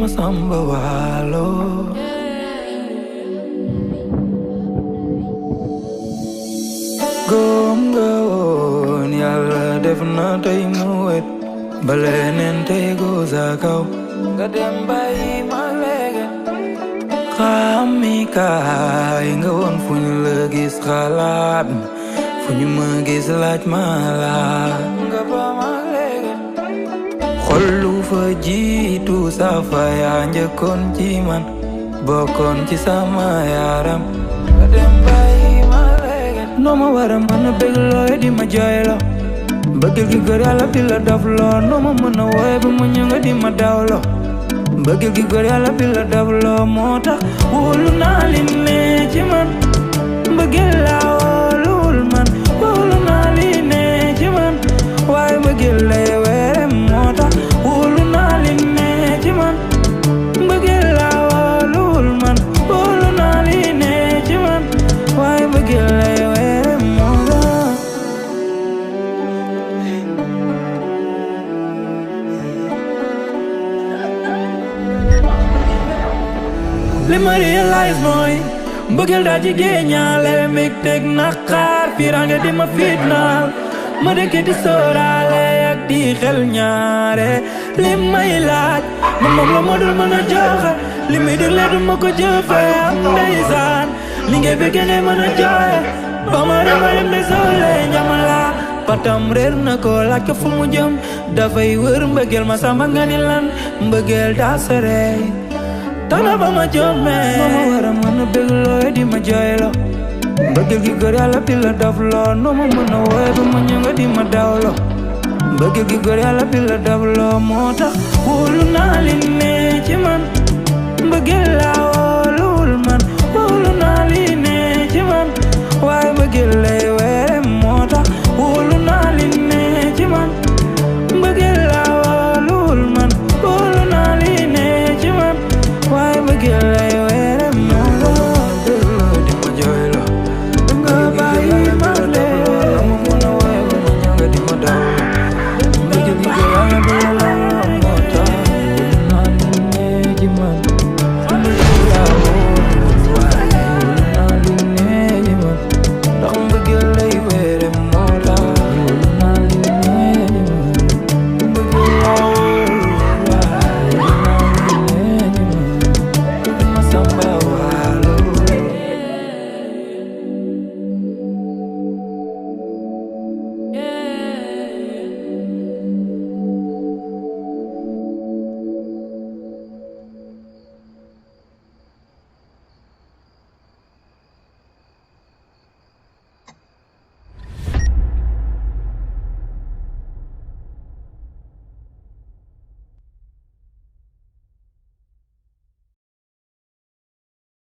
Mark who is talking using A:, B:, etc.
A: Masamba Waalo gom nga woon Yàlla def na tey mu wet ba leneen tegu sa kaw nga dem bàyyi ma léegi xami kaay nga woon fu ñu la gis xalaat fu ñu ma gis laaj ma laaj nga ba ma léegi xol lu fa jiitu safa yaa njëkkoon ci man bokkoon ci sama yaram nga dem bàyyi ma léegi noo ma war a mën a bég looy di ma jooyloo mbëggeel gi góor Yàlla bi la daf loo noo ma mën a wooye ba mu ñëw nga di ma dawloo mbëggeel gi góor Yàlla bi la daf loo moo tax wóolu naa li ne ci man mbëggeel laa wóoluwul man wóolu naa li ne ci man waaye mbëggeel lay weere moo tax wóolu naa li ne ci man mbëggeel laa wóoluwul man wóolu naa li ne ci man waaye mbëggeel lay weere moo tax li ma realize mooy mbëggeel daa jigéen ñaale mig teg naqaar firange di ma fitnaal ma dëkk di sóoraale ak di xel ñaare li may laaj man moom la ma dul mën a joxe li muy digle du ma ko jëfe am ndeysaan li ngay bëgg ngay mën a jooye ba ma dema dem de soole ñamala patam réer na ko laaj ko fu mu jëm dafay wër mbëggeel ma samba nga ni lan mbëggeel daa sore tana ba ma jommee noo ma war a mën a bég looy di ma jooyloo mbëggeel gi góor Yàlla bi la daf loo noo ma mën a wooye ba mu ñëw nga di ma dawloo mbëggeel gi góor Yàlla bi la daf loo moo tax wóolu naa li ne ci man mbëggeel laa